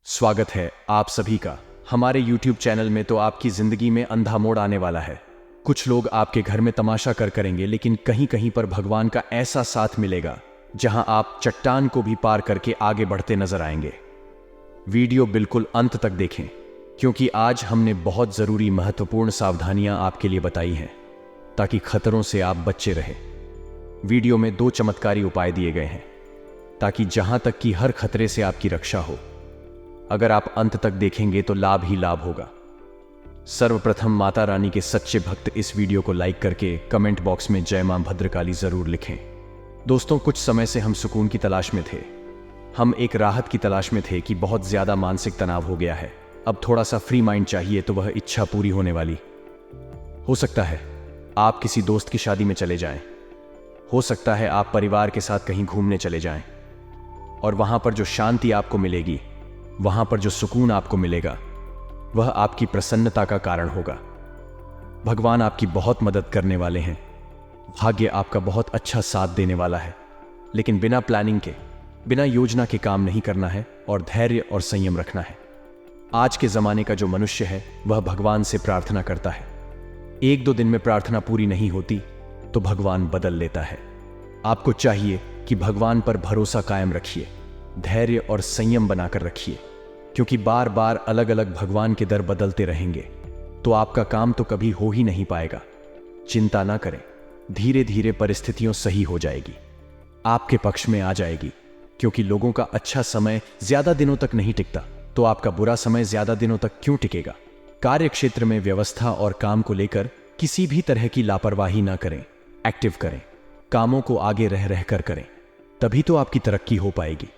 स्वागत है आप सभी का हमारे YouTube चैनल में। तो आपकी जिंदगी में अंधा मोड़ आने वाला है। कुछ लोग आपके घर में तमाशा करेंगे, लेकिन कहीं कहीं पर भगवान का ऐसा साथ मिलेगा जहां आप चट्टान को भी पार करके आगे बढ़ते नजर आएंगे। वीडियो बिल्कुल अंत तक देखें, क्योंकि आज हमने बहुत जरूरी महत्वपूर्ण सावधानियां आपके लिए बताई हैं ताकि खतरों से आप बचे रहे। वीडियो में 2 चमत्कारी उपाय दिए गए हैं ताकि जहां तक कि हर खतरे से आपकी रक्षा हो। अगर आप अंत तक देखेंगे तो लाभ ही लाभ होगा। सर्वप्रथम माता रानी के सच्चे भक्त इस वीडियो को लाइक करके कमेंट बॉक्स में जय मां भद्रकाली जरूर लिखें। दोस्तों, कुछ समय से हम सुकून की तलाश में थे। हम एक राहत की तलाश में थे कि बहुत ज्यादा मानसिक तनाव हो गया है, अब थोड़ा सा फ्री माइंड चाहिए। तो वह इच्छा पूरी होने वाली। हो सकता है आप किसी दोस्त की शादी में चले जाएं, हो सकता है आप परिवार के साथ कहीं घूमने चले जाएं, और वहां पर जो शांति आपको मिलेगी, वहां पर जो सुकून आपको मिलेगा, वह आपकी प्रसन्नता का कारण होगा। भगवान आपकी बहुत मदद करने वाले हैं। भाग्य आपका बहुत अच्छा साथ देने वाला है, लेकिन बिना प्लानिंग के, बिना योजना के काम नहीं करना है और धैर्य और संयम रखना है। आज के जमाने का जो मनुष्य है वह भगवान से प्रार्थना करता है। 1-2 दिन में प्रार्थना पूरी नहीं होती तो भगवान बदल लेता है। आपको चाहिए कि भगवान पर भरोसा कायम रखिए, धैर्य और संयम बनाकर रखिए, क्योंकि बार बार अलग अलग भगवान के दर बदलते रहेंगे तो आपका काम तो कभी हो ही नहीं पाएगा। चिंता ना करें, धीरे धीरे परिस्थितियां सही हो जाएगी, आपके पक्ष में आ जाएगी। क्योंकि लोगों का अच्छा समय ज्यादा दिनों तक नहीं टिकता, तो आपका बुरा समय ज्यादा दिनों तक क्यों टिकेगा। कार्य क्षेत्र में व्यवस्था और काम को लेकर किसी भी तरह की लापरवाही ना करें, एक्टिव करें, कामों को आगे रह रहकर करें, तभी तो आपकी तरक्की हो पाएगी।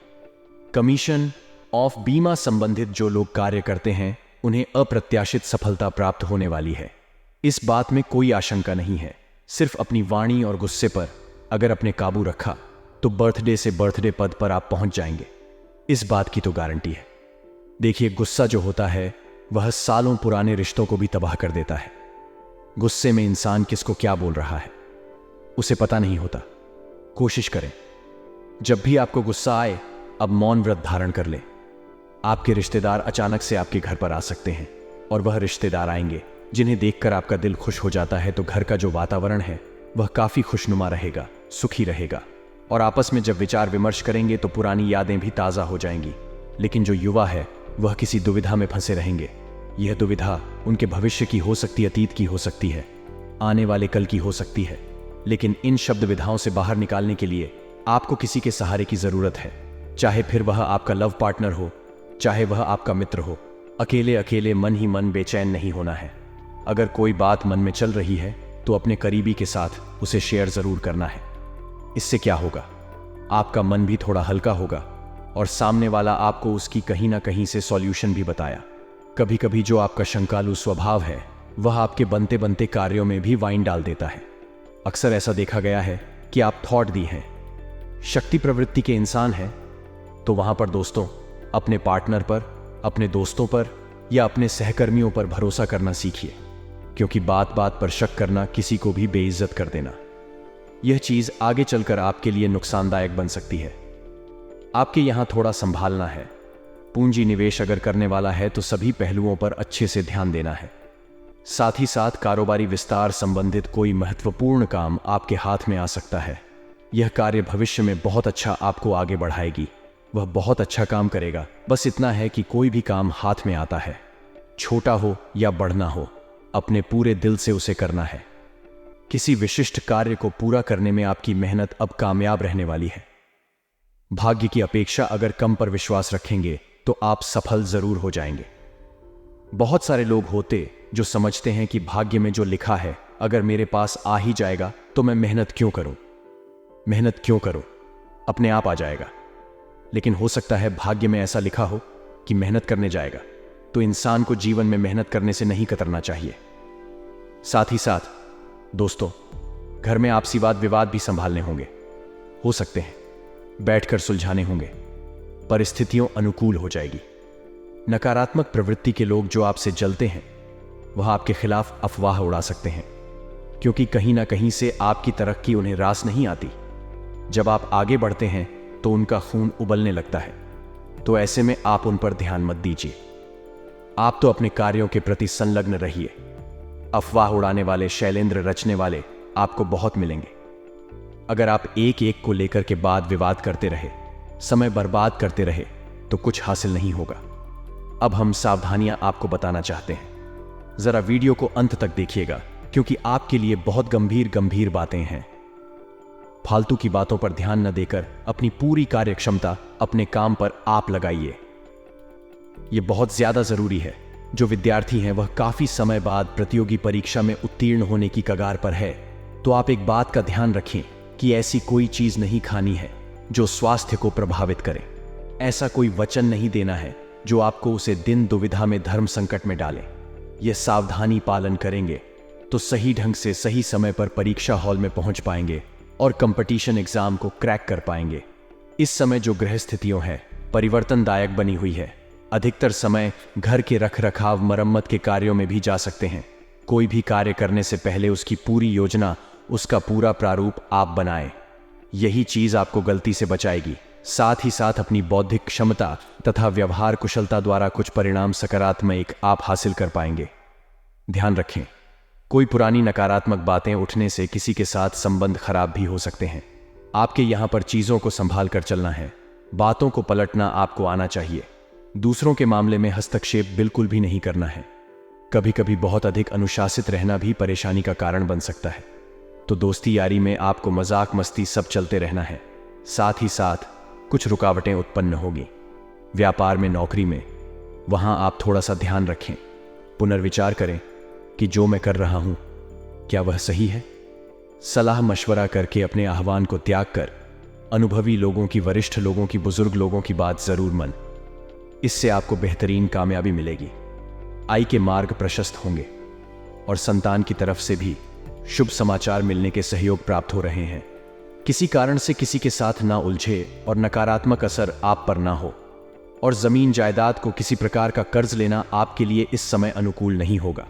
कमीशन ऑफ बीमा संबंधित जो लोग कार्य करते हैं उन्हें अप्रत्याशित सफलता प्राप्त होने वाली है। इस बात में कोई आशंका नहीं है। सिर्फ अपनी वाणी और गुस्से पर अगर अपने काबू रखा तो बर्थडे से बर्थडे पद पर आप पहुंच जाएंगे। इस बात की तो गारंटी है। देखिए, गुस्सा जो होता है वह सालों पुराने रिश्तों को भी तबाह कर देता है। गुस्से में इंसान किसको क्या बोल रहा है उसे पता नहीं होता। कोशिश करें, जब भी आपको गुस्सा आए अब मौन व्रत धारण कर लें। आपके रिश्तेदार अचानक से आपके घर पर आ सकते हैं, और वह रिश्तेदार आएंगे जिन्हें देखकर आपका दिल खुश हो जाता है। तो घर का जो वातावरण है वह काफी खुशनुमा रहेगा, सुखी रहेगा, और आपस में जब विचार विमर्श करेंगे तो पुरानी यादें भी ताजा हो जाएंगी। लेकिन जो युवा है वह किसी दुविधा में फंसे रहेंगे। यह दुविधा उनके भविष्य की हो सकती, अतीत की हो सकती है, आने वाले कल की हो सकती है। लेकिन इन शब्द विधाओं से बाहर निकालने के लिए आपको किसी के सहारे की जरूरत है, चाहे फिर वह आपका लव पार्टनर हो, चाहे वह आपका मित्र हो। अकेले अकेले मन ही मन बेचैन नहीं होना है। अगर कोई बात मन में चल रही है तो अपने करीबी के साथ उसे शेयर जरूर करना है। इससे क्या होगा, आपका मन भी थोड़ा हल्का होगा और सामने वाला आपको उसकी कहीं ना कहीं से सॉल्यूशन भी बताया। कभी कभी जो आपका शंकालु स्वभाव है वह आपके बनते बनते कार्यों में भी वाइन डाल देता है। अक्सर ऐसा देखा गया है कि आप थॉट दी हैं, शक्ति प्रवृत्ति के इंसान हैं, तो वहां पर दोस्तों, अपने पार्टनर पर, अपने दोस्तों पर या अपने सहकर्मियों पर भरोसा करना सीखिए, क्योंकि बात बात पर शक करना किसी को भी बेइज्जत कर देना, यह चीज आगे चलकर आपके लिए नुकसानदायक बन सकती है। आपके यहां थोड़ा संभालना है। पूंजी निवेश अगर करने वाला है तो सभी पहलुओं पर अच्छे से ध्यान देना है। साथ ही साथ कारोबारी विस्तार संबंधित कोई महत्वपूर्ण काम आपके हाथ में आ सकता है। यह कार्य भविष्य में बहुत अच्छा आपको आगे बढ़ाएगी। वह बहुत अच्छा काम करेगा। बस इतना है कि कोई भी काम हाथ में आता है, छोटा हो या बढ़ना हो, अपने पूरे दिल से उसे करना है। किसी विशिष्ट कार्य को पूरा करने में आपकी मेहनत अब कामयाब रहने वाली है। भाग्य की अपेक्षा अगर कम पर विश्वास रखेंगे तो आप सफल जरूर हो जाएंगे। बहुत सारे लोग होते जो समझते हैं कि भाग्य में जो लिखा है अगर मेरे पास आ ही जाएगा तो मैं मेहनत क्यों करूं, मेहनत क्यों करूं, अपने आप आ जाएगा। लेकिन हो सकता है भाग्य में ऐसा लिखा हो कि मेहनत करने जाएगा, तो इंसान को जीवन में मेहनत करने से नहीं कतरना चाहिए। साथ ही साथ दोस्तों, घर में आपसी वाद विवाद भी संभालने होंगे, हो सकते हैं बैठकर सुलझाने होंगे। परिस्थितियों अनुकूल हो जाएगी। नकारात्मक प्रवृत्ति के लोग जो आपसे जलते हैं वह आपके खिलाफ अफवाह उड़ा सकते हैं, क्योंकि कहीं ना कहीं से आपकी तरक्की उन्हें रास नहीं आती। जब आप आगे बढ़ते हैं तो उनका खून उबलने लगता है। तो ऐसे में आप उन पर ध्यान मत दीजिए। आप तो अपने कार्यों के प्रति संलग्न रहिए। अफवाह उड़ाने वाले, शैलेंद्र रचने वाले आपको बहुत मिलेंगे। अगर आप एक एक को लेकर के वाद विवाद करते रहे, समय बर्बाद करते रहे, तो कुछ हासिल नहीं होगा। अब हम सावधानियां आपको बताना चाहते हैं। जरा वीडियो को अंत तक देखिएगा, क्योंकि आपके लिए बहुत गंभीर बातें हैं। फालतू की बातों पर ध्यान न देकर अपनी पूरी कार्यक्षमता अपने काम पर आप लगाइए। यह बहुत ज्यादा जरूरी है। जो विद्यार्थी हैं वह काफी समय बाद प्रतियोगी परीक्षा में उत्तीर्ण होने की कगार पर है, तो आप एक बात का ध्यान रखें कि ऐसी कोई चीज नहीं खानी है जो स्वास्थ्य को प्रभावित करे। ऐसा कोई वचन नहीं देना है जो आपको उसे दिन दुविधा में, धर्म संकट में डाले। यह सावधानी पालन करेंगे तो सही ढंग से सही समय पर परीक्षा हॉल में पहुंच पाएंगे और कंपटीशन एग्जाम को क्रैक कर पाएंगे। इस समय जो ग्रह स्थितियों है परिवर्तनदायक बनी हुई है। अधिकतर समय घर के रख रखाव, मरम्मत के कार्यों में भी जा सकते हैं। कोई भी कार्य करने से पहले उसकी पूरी योजना, उसका पूरा प्रारूप आप बनाएं। यही चीज आपको गलती से बचाएगी। साथ ही साथ अपनी बौद्धिक क्षमता तथा व्यवहार कुशलता द्वारा कुछ परिणाम सकारात्मक आप हासिल कर पाएंगे। ध्यान रखें, कोई पुरानी नकारात्मक बातें उठने से किसी के साथ संबंध खराब भी हो सकते हैं। आपके यहां पर चीजों को संभाल कर चलना है। बातों को पलटना आपको आना चाहिए। दूसरों के मामले में हस्तक्षेप बिल्कुल भी नहीं करना है। कभी कभी बहुत अधिक अनुशासित रहना भी परेशानी का कारण बन सकता है। तो दोस्ती यारी में आपको मजाक मस्ती सब चलते रहना है। साथ ही साथ कुछ रुकावटें उत्पन्न होगी। व्यापार में, नौकरी में, वहां आप थोड़ा सा ध्यान रखें। पुनर्विचार करें कि जो मैं कर रहा हूं क्या वह सही है। सलाह मशवरा करके अपने आह्वान को त्याग कर अनुभवी लोगों की, वरिष्ठ लोगों की, बुजुर्ग लोगों की बात जरूर मन। इससे आपको बेहतरीन कामयाबी मिलेगी। आय के मार्ग प्रशस्त होंगे और संतान की तरफ से भी शुभ समाचार मिलने के सहयोग प्राप्त हो रहे हैं। किसी कारण से किसी के साथ ना उलझे और नकारात्मक असर आप पर ना हो। और जमीन जायदाद को किसी प्रकार का कर्ज लेना आपके लिए इस समय अनुकूल नहीं होगा।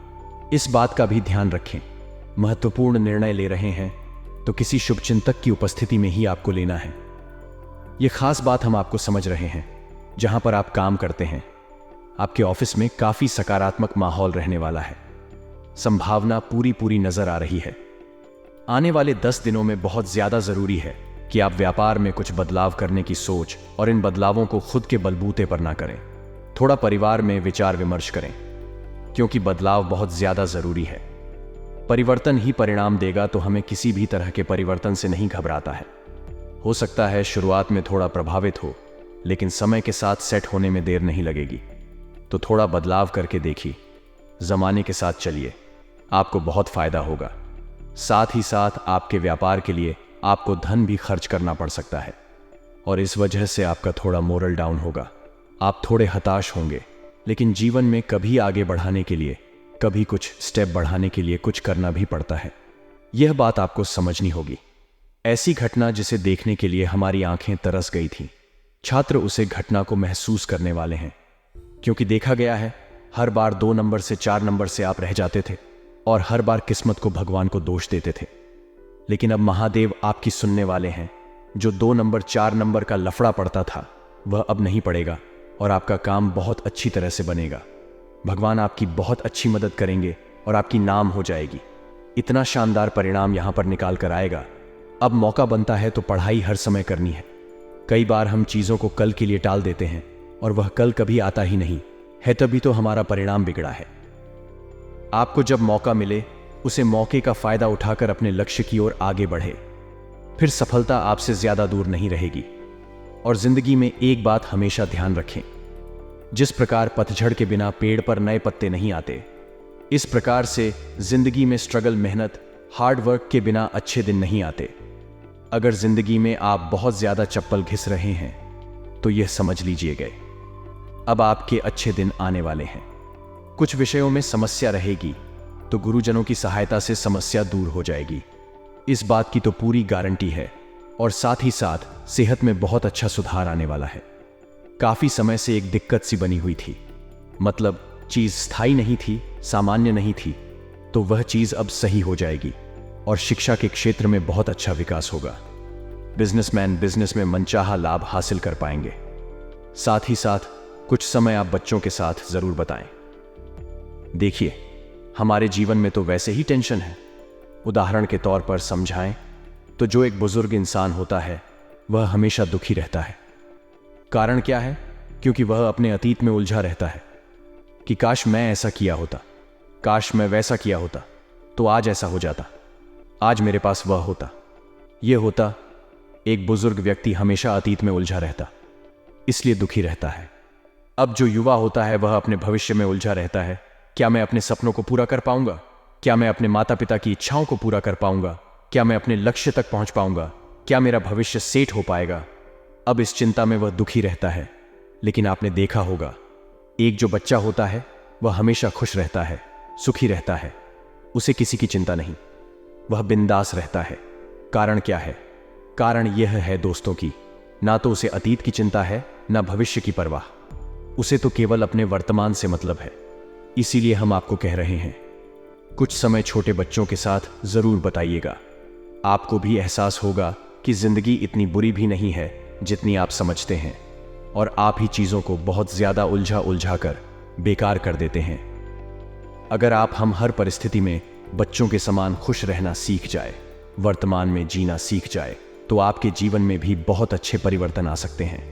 इस बात का भी ध्यान रखें। महत्वपूर्ण निर्णय ले रहे हैं तो किसी शुभचिंतक की उपस्थिति में ही आपको लेना है। यह खास बात हम आपको समझ रहे हैं। जहां पर आप काम करते हैं, आपके ऑफिस में काफी सकारात्मक माहौल रहने वाला है। संभावना पूरी नजर आ रही है। आने वाले 10 दिनों में बहुत ज्यादा जरूरी है कि आप व्यापार में कुछ बदलाव करने की सोच और इन बदलावों को खुद के बलबूते पर ना करें। थोड़ा परिवार में विचार विमर्श करें, क्योंकि बदलाव बहुत ज्यादा जरूरी है। परिवर्तन ही परिणाम देगा, तो हमें किसी भी तरह के परिवर्तन से नहीं घबराता है। हो सकता है शुरुआत में थोड़ा प्रभावित हो, लेकिन समय के साथ सेट होने में देर नहीं लगेगी। तो थोड़ा बदलाव करके देखिए, जमाने के साथ चलिए, आपको बहुत फायदा होगा। साथ ही साथ आपके व्यापार के लिए आपको धन भी खर्च करना पड़ सकता है और इस वजह से आपका थोड़ा मोरल डाउन होगा। आप थोड़े हताश होंगे, लेकिन जीवन में कभी आगे बढ़ाने के लिए, कभी कुछ स्टेप बढ़ाने के लिए कुछ करना भी पड़ता है। यह बात आपको समझनी होगी। ऐसी घटना जिसे देखने के लिए हमारी आंखें तरस गई थी। छात्र उसे घटना को महसूस करने वाले हैं, क्योंकि देखा गया है हर बार 2 नंबर से 4 नंबर से आप रह जाते थे और हर बार किस्मत को, भगवान को दोष देते थे। लेकिन अब महादेव आपकी सुनने वाले हैं। जो 2 नंबर 4 नंबर का लफड़ा पड़ता था वह अब नहीं पड़ेगा और आपका काम बहुत अच्छी तरह से बनेगा। भगवान आपकी बहुत अच्छी मदद करेंगे और आपकी नाम हो जाएगी। इतना शानदार परिणाम यहां पर निकाल कर आएगा। अब मौका बनता है तो पढ़ाई हर समय करनी है। कई बार हम चीजों को कल के लिए टाल देते हैं और वह कल कभी आता ही नहीं है, तभी तो हमारा परिणाम बिगड़ा है। आपको जब मौका मिले उसे मौके का फायदा उठाकर अपने लक्ष्य की ओर आगे बढ़े, फिर सफलता आपसे ज्यादा दूर नहीं रहेगी। और जिंदगी में एक बात हमेशा ध्यान रखें, जिस प्रकार पतझड़ के बिना पेड़ पर नए पत्ते नहीं आते, इस प्रकार से जिंदगी में स्ट्रगल, मेहनत, हार्ड वर्क के बिना अच्छे दिन नहीं आते। अगर जिंदगी में आप बहुत ज्यादा चप्पल घिस रहे हैं तो यह समझ लीजिए गए, अब आपके अच्छे दिन आने वाले हैं। कुछ विषयों में समस्या रहेगी तो गुरुजनों की सहायता से समस्या दूर हो जाएगी, इस बात की तो पूरी गारंटी है। और साथ ही साथ सेहत में बहुत अच्छा सुधार आने वाला है। काफी समय से एक दिक्कत सी बनी हुई थी, मतलब चीज स्थायी नहीं थी, सामान्य नहीं थी, तो वह चीज अब सही हो जाएगी और शिक्षा के क्षेत्र में बहुत अच्छा विकास होगा। बिजनेसमैन बिजनेस में मनचाहा लाभ हासिल कर पाएंगे। साथ ही साथ कुछ समय आप बच्चों के साथ जरूर बिताएं। देखिए, हमारे जीवन में तो वैसे ही टेंशन है। उदाहरण के तौर पर समझाएं तो जो एक बुजुर्ग इंसान होता है वह हमेशा दुखी रहता है। कारण क्या है? क्योंकि वह अपने अतीत में उलझा रहता है कि काश मैं ऐसा किया होता, काश मैं वैसा किया होता तो आज ऐसा हो जाता, आज मेरे पास वह होता, यह होता। एक बुजुर्ग व्यक्ति हमेशा अतीत में उलझा रहता, इसलिए दुखी रहता है। अब जो युवा होता है वह अपने भविष्य में उलझा रहता है। क्या मैं अपने सपनों को पूरा कर पाऊंगा? क्या मैं अपने माता पिता की इच्छाओं को पूरा कर पाऊंगा? क्या मैं अपने लक्ष्य तक पहुंच पाऊंगा? क्या मेरा भविष्य सेट हो पाएगा? अब इस चिंता में वह दुखी रहता है। लेकिन आपने देखा होगा, एक जो बच्चा होता है वह हमेशा खुश रहता है, सुखी रहता है, उसे किसी की चिंता नहीं, वह बिंदास रहता है। कारण क्या है? कारण यह है दोस्तों की ना तो उसे अतीत की चिंता है, ना भविष्य की परवाह। उसे तो केवल अपने वर्तमान से मतलब है। इसीलिए हम आपको कह रहे हैं, कुछ समय छोटे बच्चों के साथ जरूर बिताइएगा। आपको भी एहसास होगा कि जिंदगी इतनी बुरी भी नहीं है जितनी आप समझते हैं, और आप ही चीजों को बहुत ज्यादा उलझा कर बेकार कर देते हैं। अगर आप हम हर परिस्थिति में बच्चों के समान खुश रहना सीख जाए, वर्तमान में जीना सीख जाए, तो आपके जीवन में भी बहुत अच्छे परिवर्तन आ सकते हैं।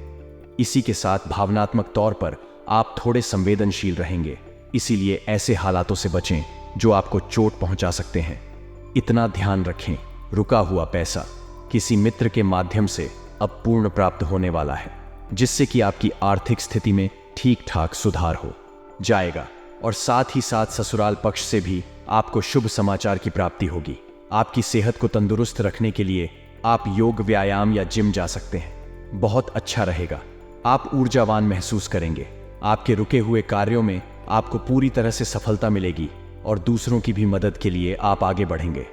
इसी के साथ भावनात्मक तौर पर आप थोड़े संवेदनशील रहेंगे। इसीलिए ऐसे हालातों से बचें जो आपको चोट पहुंचा सकते हैं। इतना ध्यान रखें, रुका हुआ पैसा किसी मित्र के माध्यम से अब पूर्ण प्राप्त होने वाला है, जिससे कि आपकी आर्थिक स्थिति में ठीक ठाक सुधार हो जाएगा। और साथ ही साथ ससुराल पक्ष से भी आपको शुभ समाचार की प्राप्ति होगी। आपकी सेहत को तंदुरुस्त रखने के लिए आप योग, व्यायाम या जिम जा सकते हैं। बहुत अच्छा रहेगा। आप ऊर्जावान महसूस करेंगे। आपके रुके हुए कार्यों में आपको पूरी तरह से सफलता मिलेगी और दूसरों की भी मदद के लिए आप आगे बढ़ेंगे।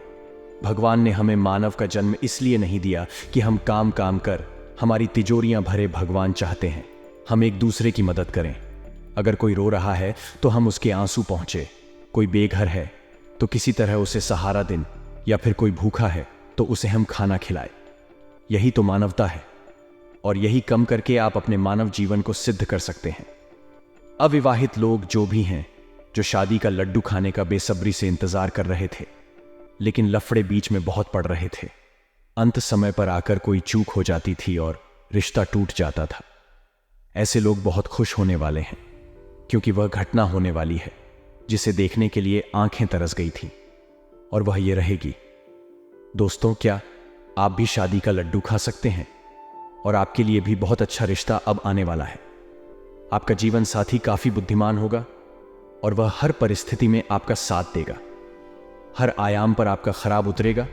भगवान ने हमें मानव का जन्म इसलिए नहीं दिया कि हम काम कर हमारी तिजोरियां भरे। भगवान चाहते हैं हम एक दूसरे की मदद करें। अगर कोई रो रहा है तो हम उसके आंसू पहुंचे, कोई बेघर है तो किसी तरह उसे सहारा दें, या फिर कोई भूखा है तो उसे हम खाना खिलाएं। यही तो मानवता है, और यही कम करके आप अपने मानव जीवन को सिद्ध कर सकते हैं। अविवाहित लोग जो भी हैं, जो शादी का लड्डू खाने का बेसब्री से इंतजार कर रहे थे, लेकिन लफड़े बीच में बहुत पड़ रहे थे, अंत समय पर आकर कोई चूक हो जाती थी और रिश्ता टूट जाता था, ऐसे लोग बहुत खुश होने वाले हैं, क्योंकि वह घटना होने वाली है जिसे देखने के लिए आंखें तरस गई थी, और वह ये रहेगी। दोस्तों, क्या आप भी शादी का लड्डू खा सकते हैं? और आपके लिए भी बहुत अच्छा रिश्ता अब आने वाला है। आपका जीवन साथी काफी बुद्धिमान होगा और वह हर परिस्थिति में आपका साथ देगा। हर आयाम पर आपका खराब उतरेगा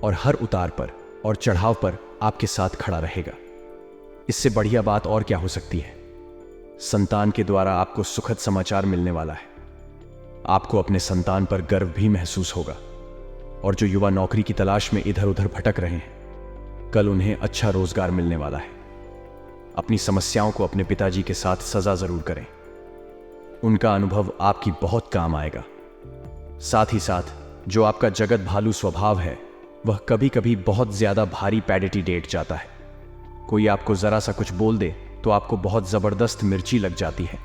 और हर उतार पर और चढ़ाव पर आपके साथ खड़ा रहेगा। इससे बढ़िया बात और क्या हो सकती है? संतान के द्वारा आपको सुखद समाचार मिलने वाला है। आपको अपने संतान पर गर्व भी महसूस होगा। और जो युवा नौकरी की तलाश में इधर उधर भटक रहे हैं, कल उन्हें अच्छा रोजगार मिलने वाला है। अपनी समस्याओं को अपने पिताजी के साथ सजा जरूर करें, उनका अनुभव आपकी बहुत काम आएगा। साथ ही साथ जो आपका जगत भालू स्वभाव है, वह कभी कभी बहुत ज्यादा भारी पैडिटी डेट जाता है। कोई आपको जरा सा कुछ बोल दे तो आपको बहुत जबरदस्त मिर्ची लग जाती है,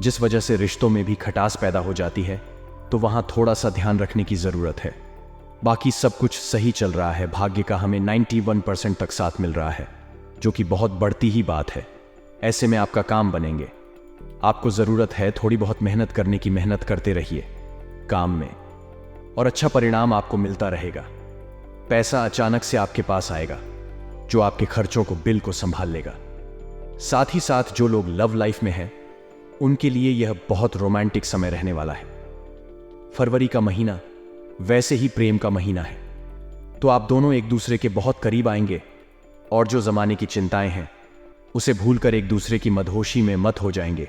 जिस वजह से रिश्तों में भी खटास पैदा हो जाती है। तो वहां थोड़ा सा ध्यान रखने की जरूरत है। बाकी सब कुछ सही चल रहा है। भाग्य का हमें 91% तक साथ मिल रहा है, जो कि बहुत बढ़ती ही बात है। ऐसे में आपका काम बनेंगे। आपको जरूरत है थोड़ी बहुत मेहनत करने की। मेहनत करते रहिए काम में, और अच्छा परिणाम आपको मिलता रहेगा। पैसा अचानक से आपके पास आएगा, जो आपके खर्चों को, बिल को संभाल लेगा। साथ ही साथ जो लोग लव लाइफ में हैं, उनके लिए यह बहुत रोमांटिक समय रहने वाला है। फरवरी का महीना वैसे ही प्रेम का महीना है, तो आप दोनों एक दूसरे के बहुत करीब आएंगे, और जो जमाने की चिंताएं हैं उसे भूलकर एक दूसरे की मदहोशी में मत हो जाएंगे।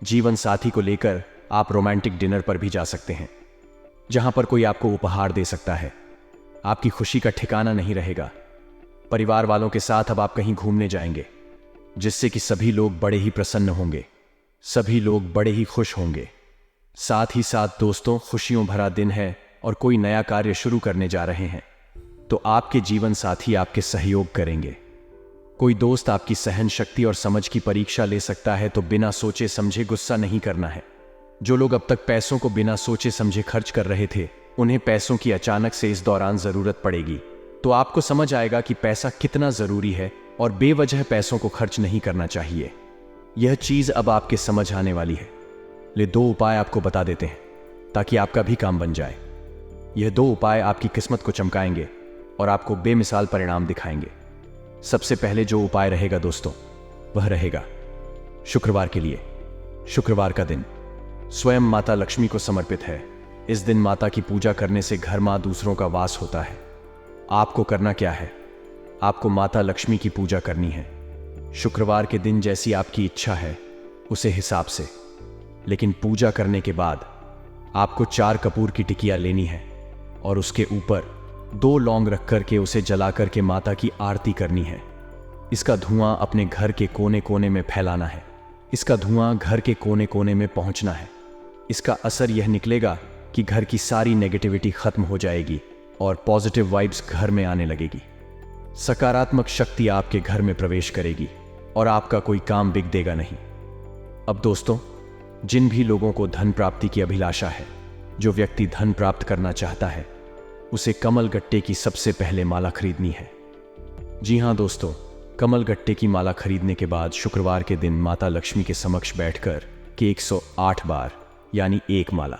जीवन साथी को लेकर आप रोमांटिक डिनर पर भी जा सकते हैं, जहां पर कोई आपको उपहार दे सकता है। आपकी खुशी का ठिकाना नहीं रहेगा। परिवार वालों के साथ अब आप कहीं घूमने जाएंगे, जिससे कि सभी लोग बड़े ही प्रसन्न होंगे, सभी लोग बड़े ही खुश होंगे। साथ ही साथ दोस्तों, खुशियों भरा दिन है और कोई नया कार्य शुरू करने जा रहे हैं, तो आपके जीवन साथी आपके सहयोग करेंगे। कोई दोस्त आपकी सहन शक्ति और समझ की परीक्षा ले सकता है, तो बिना सोचे समझे गुस्सा नहीं करना है। जो लोग अब तक पैसों को बिना सोचे समझे खर्च कर रहे थे, उन्हें पैसों की अचानक से इस दौरान जरूरत पड़ेगी, तो आपको समझ आएगा कि पैसा कितना जरूरी है और बेवजह पैसों को खर्च नहीं करना चाहिए। यह चीज अब आपके समझ आने वाली है। ले 2 उपाय आपको बता देते हैं ताकि आपका भी काम बन जाए। यह 2 उपाय आपकी किस्मत को चमकाएंगे और आपको बेमिसाल परिणाम दिखाएंगे। सबसे पहले जो उपाय रहेगा दोस्तों, वह रहेगा शुक्रवार के लिए। शुक्रवार का दिन स्वयं माता लक्ष्मी को समर्पित है। इस दिन माता की पूजा करने से घर मां दूसरों का वास होता है। आपको करना क्या है? आपको माता लक्ष्मी की पूजा करनी है। शुक्रवार के दिन जैसी आपकी इच्छा है उसे हिसाब से, लेकिन पूजा करने के बाद आपको 4 कपूर की टिकिया लेनी है और उसके ऊपर 2 लौंग रख करके उसे जला करके माता की आरती करनी है। इसका धुआं अपने घर के कोने कोने में फैलाना है। इसका धुआं घर के कोने कोने में पहुंचना है। इसका असर यह निकलेगा कि घर की सारी नेगेटिविटी खत्म हो जाएगी और पॉजिटिव वाइब्स घर में आने लगेगी। सकारात्मक शक्ति आपके घर में प्रवेश करेगी और आपका कोई काम बिगड़ेगा नहीं। अब दोस्तों, जिन भी लोगों को धन प्राप्ति की अभिलाषा है, जो व्यक्ति धन प्राप्त करना चाहता है, उसे कमल गट्टे की सबसे पहले माला खरीदनी है। जी हां दोस्तों, कमल गट्टे की माला खरीदने के बाद शुक्रवार के दिन माता लक्ष्मी के समक्ष बैठकर के 108 बार, यानी 1 माला,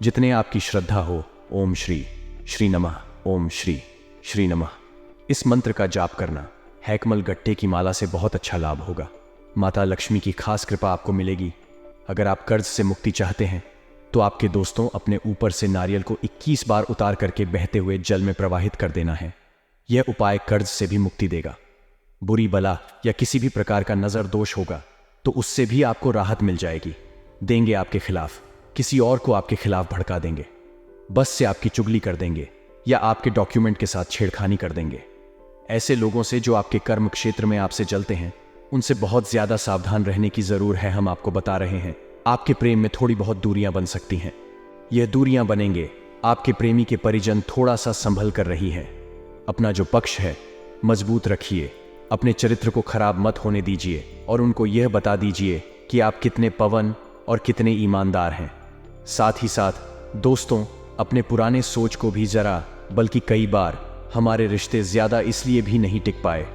जितने आपकी श्रद्धा हो, ओम श्री श्री नमः, ओम श्री श्री नमः, इस मंत्र का जाप करना है। कमल गट्टे की माला से बहुत अच्छा लाभ होगा। माता लक्ष्मी की खास कृपा आपको मिलेगी। अगर आप कर्ज से मुक्ति चाहते हैं तो आपके दोस्तों अपने ऊपर से नारियल को 21 बार उतार करके बहते हुए जल में प्रवाहित कर देना है। यह उपाय कर्ज से भी मुक्ति देगा। बुरी बला या किसी भी प्रकार का नजर दोष होगा तो उससे भी आपको राहत मिल जाएगी। देंगे आपके खिलाफ, किसी और को आपके खिलाफ भड़का देंगे, बस से आपकी चुगली कर देंगे या आपके डॉक्यूमेंट के साथ छेड़खानी कर देंगे। ऐसे लोगों से जो आपके कर्म क्षेत्र में आपसे जलते हैं, उनसे बहुत ज्यादा सावधान रहने की जरूर है। हम आपको बता रहे हैं, आपके प्रेम में थोड़ी बहुत दूरियां बन सकती हैं। यह दूरियां बनेंगे, आपके प्रेमी के परिजन थोड़ा सा संभल कर रही है। अपना जो पक्ष है मजबूत रखिए, अपने चरित्र को खराब मत होने दीजिए और उनको यह बता दीजिए कि आप कितने पवन और कितने ईमानदार हैं। साथ ही साथ दोस्तों, अपने पुराने सोच को भी जरा, बल्कि कई बार हमारे रिश्ते ज्यादा इसलिए भी नहीं टिक पाए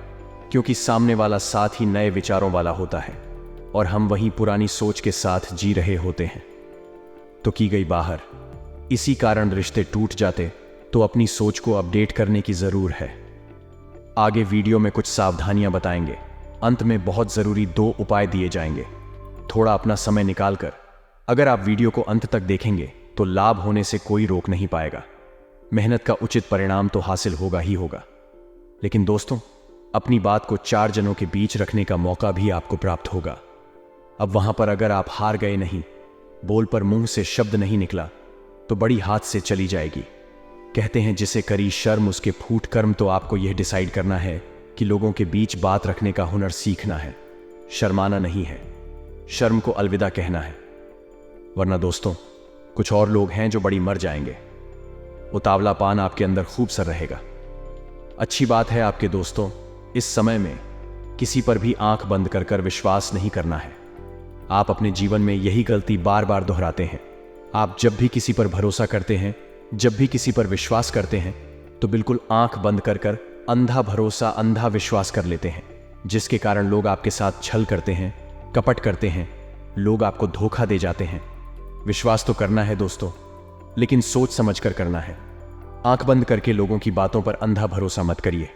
क्योंकि सामने वाला साथ ही नए विचारों वाला होता है और हम वहीं पुरानी सोच के साथ जी रहे होते हैं, तो की गई बाहर। इसी कारण रिश्ते टूट जाते। तो अपनी सोच को अपडेट करने की जरूर है। आगे वीडियो में कुछ सावधानियां बताएंगे। अंत में बहुत जरूरी 2 उपाय दिए जाएंगे। थोड़ा अपना समय निकालकर अगर आप वीडियो को अंत तक देखेंगे तो लाभ होने से कोई रोक नहीं पाएगा। मेहनत का उचित परिणाम तो हासिल होगा ही होगा। लेकिन दोस्तों, अपनी बात को 4 जनों के बीच रखने का मौका भी आपको प्राप्त होगा। अब वहां पर अगर आप हार गए नहीं, बोल पर मुंह से शब्द नहीं निकला, तो बड़ी हाथ से चली जाएगी। कहते हैं जिसे करी शर्म उसके फूट कर्म। तो आपको यह डिसाइड करना है कि लोगों के बीच बात रखने का हुनर सीखना है। शर्माना नहीं है, शर्म को अलविदा कहना है। वरना दोस्तों, कुछ और लोग हैं जो बड़ी मर जाएंगे। उतावलापन आपके अंदर खूब सर रहेगा। अच्छी बात है आपके दोस्तों, इस समय में किसी पर भी आंख बंद कर विश्वास नहीं करना है। आप अपने जीवन में यही गलती बार बार दोहराते हैं। आप जब भी किसी पर भरोसा करते हैं, जब भी किसी पर विश्वास करते हैं, तो बिल्कुल आंख बंद कर अंधा भरोसा, अंधा विश्वास कर लेते हैं, जिसके कारण लोग आपके साथ छल करते हैं, कपट करते हैं, लोग आपको धोखा दे जाते हैं। विश्वास तो करना है दोस्तों, लेकिन सोच समझ कर करना है। आंख बंद करके लोगों की बातों पर अंधा भरोसा मत करिए।